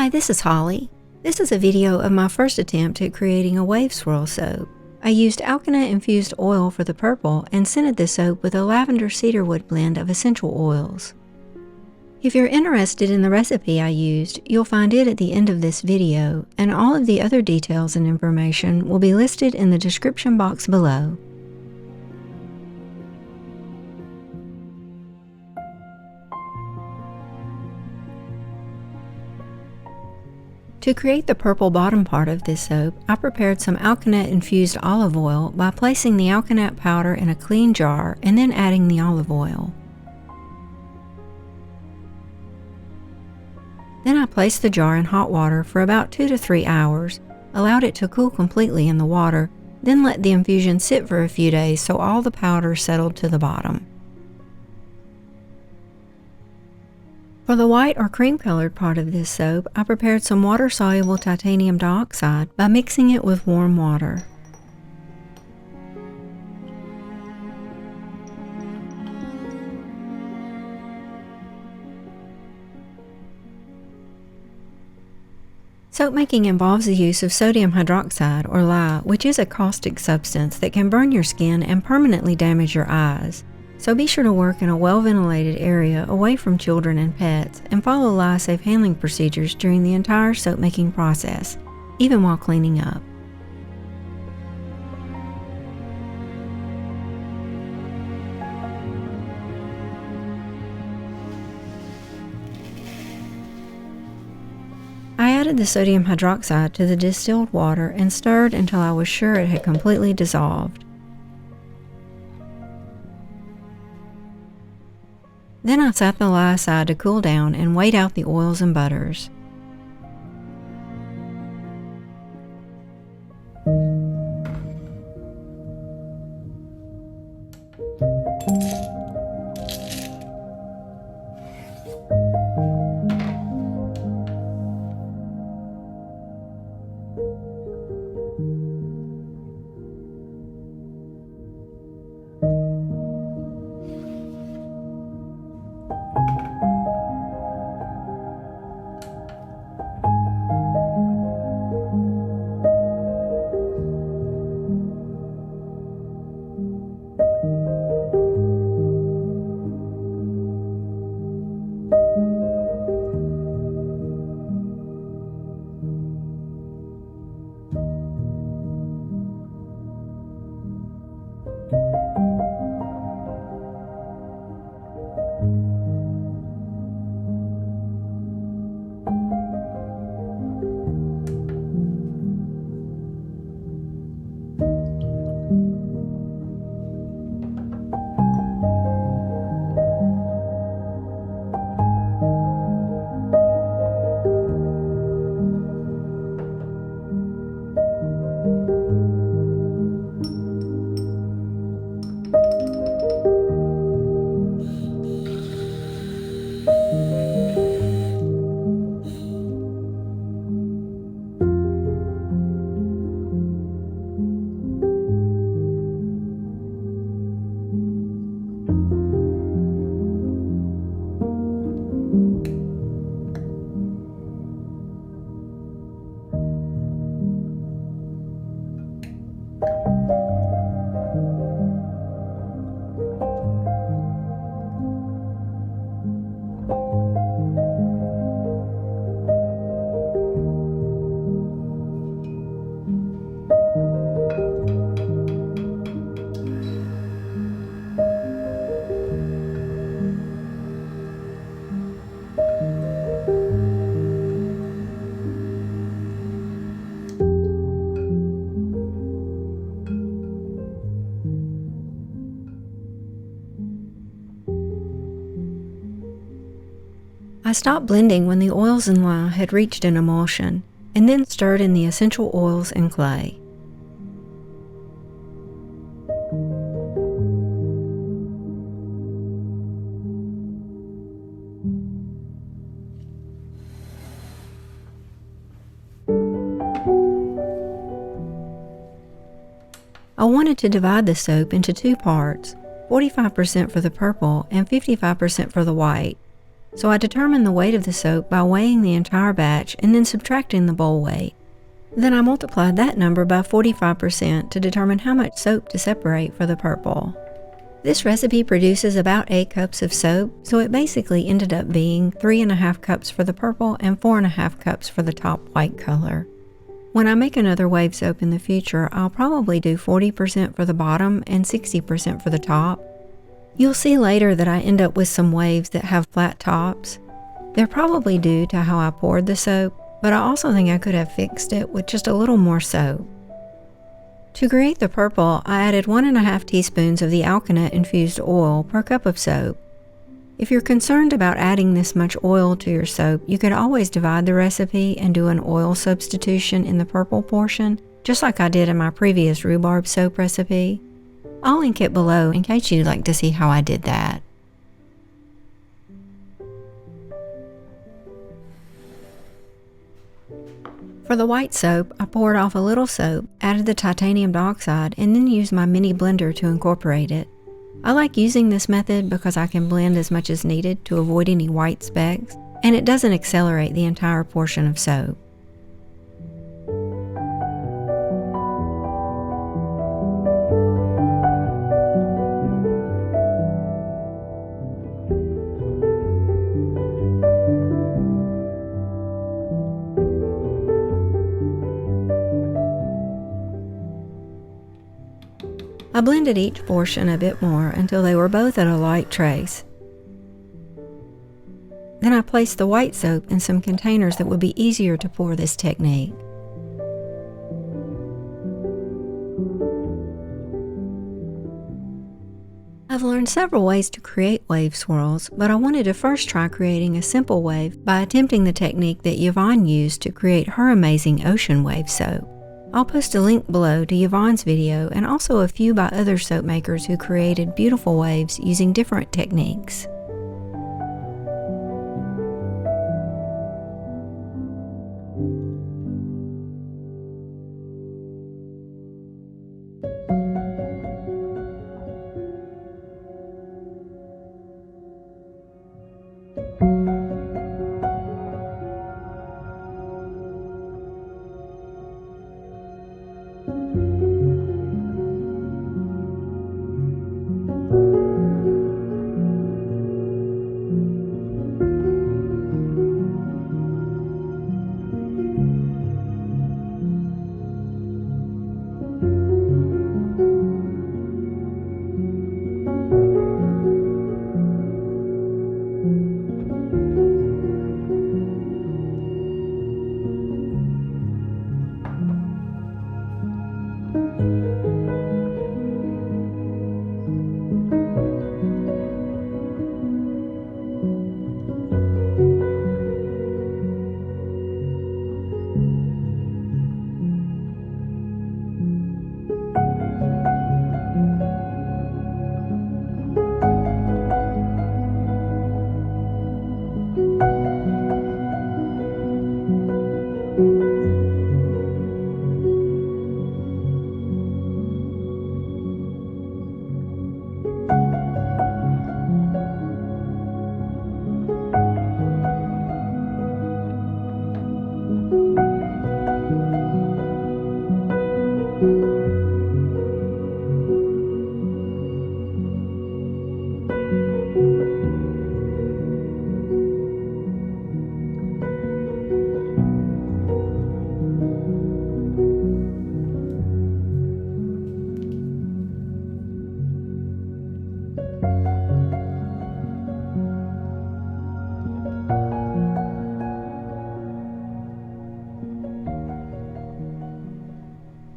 Hi, this is Holly. This is a video of my first attempt at creating a wave swirl soap. I used Alkanet infused oil for the purple and scented the soap with a lavender cedarwood blend of essential oils. If you're interested in the recipe I used, you'll find it at the end of this video, and all of the other details and information will be listed in the description box below. To create the purple bottom part of this soap, I prepared some Alkanet infused olive oil by placing the Alkanet powder in a clean jar and then adding the olive oil. Then I placed the jar in hot water for about 2 to 3 hours, allowed it to cool completely in the water, then let the infusion sit for a few days so all the powder settled to the bottom. For the white or cream-colored part of this soap, I prepared some water-soluble titanium dioxide by mixing it with warm water. Soap making involves the use of sodium hydroxide, or lye, which is a caustic substance that can burn your skin and permanently damage your eyes. So be sure to work in a well-ventilated area away from children and pets, and follow lye safe handling procedures during the entire soap making process, even while cleaning up. I added the sodium hydroxide to the distilled water and stirred until I was sure it had completely dissolved. Then I set the lye aside to cool down and weighed out the oils and butters. I stopped blending when the oils and lye had reached an emulsion, and then stirred in the essential oils and clay. I wanted to divide the soap into 2 parts, 45% for the purple and 55% for the white. so I determined the weight of the soap by weighing the entire batch and then subtracting the bowl weight. Then I multiplied that number by 45% to determine how much soap to separate for the purple. This recipe produces about 8 cups of soap, so it basically ended up being 3.5 cups for the purple and 4.5 cups for the top white color. When I make another wave soap in the future, I'll probably do 40% for the bottom and 60% for the top. You'll see later that I end up with some waves that have flat tops. They're probably due to how I poured the soap, but I also think I could have fixed it with just a little more soap. To create the purple, I added 1.5 teaspoons of the Alkanet infused oil per cup of soap. If you're concerned about adding this much oil to your soap, you could always divide the recipe and do an oil substitution in the purple portion, just like I did in my previous rhubarb soap recipe. I'll link it below in case you'd like to see how I did that. For the white soap, I poured off a little soap, added the titanium dioxide, and then used my mini blender to incorporate it. I like using this method because I can blend as much as needed to avoid any white specks, and it doesn't accelerate the entire portion of soap. I blended each portion a bit more until they were both at a light trace. Then I placed the white soap in some containers that would be easier to pour this technique. I've learned several ways to create wave swirls, but I wanted to first try creating a simple wave by attempting the technique that Yvonne used to create her amazing ocean wave soap. I'll post a link below to Yvonne's video and also a few by other soap makers who created beautiful waves using different techniques.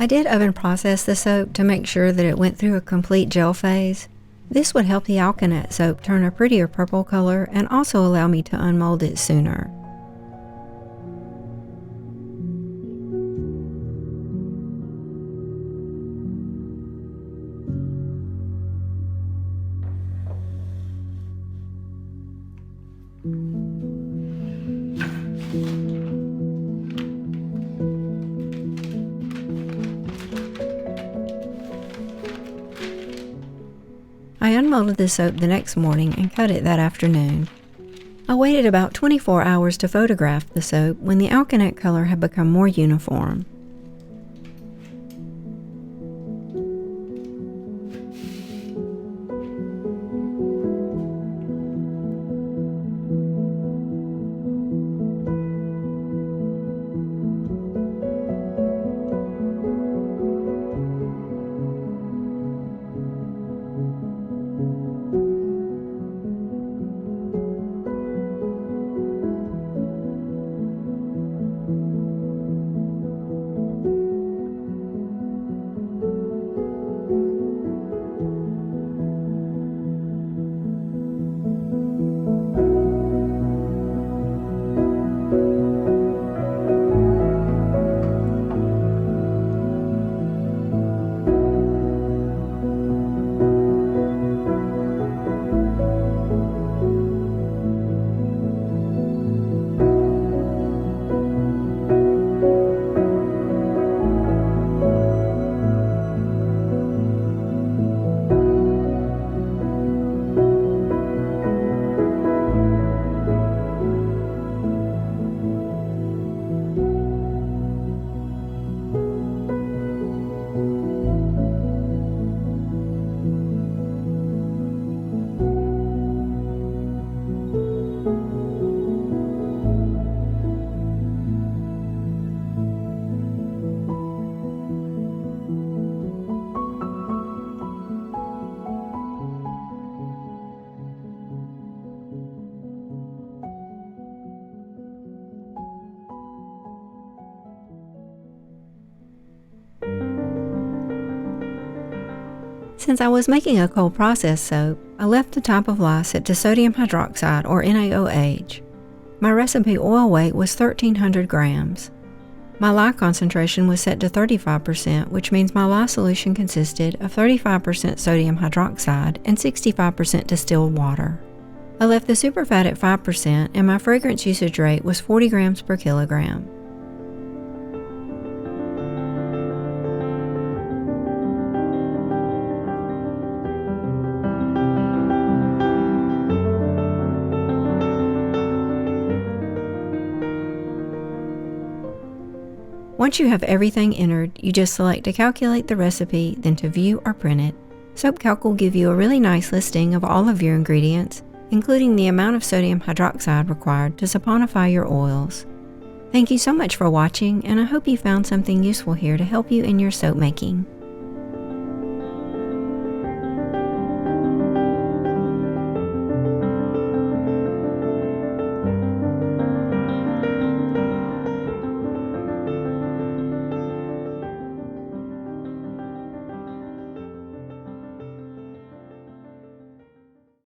I did oven process the soap to make sure that it went through a complete gel phase. This would help the Alkanet soap turn a prettier purple color and also allow me to unmold it sooner. I unmolded the soap the next morning and cut it that afternoon. I waited about 24 hours to photograph the soap when the alkanet color had become more uniform. Since I was making a cold process soap, I left the top of lye set to sodium hydroxide or NaOH. My recipe oil weight was 1,300 grams. My lye concentration was set to 35%, which means my lye solution consisted of 35% sodium hydroxide and 65% distilled water. I left the superfat at 5% and my fragrance usage rate was 40 grams per kilogram. Once you have everything entered, you just select to calculate the recipe, then to view or print it. SoapCalc will give you a really nice listing of all of your ingredients, including the amount of sodium hydroxide required to saponify your oils. Thank you so much for watching, and I hope you found something useful here to help you in your soap making.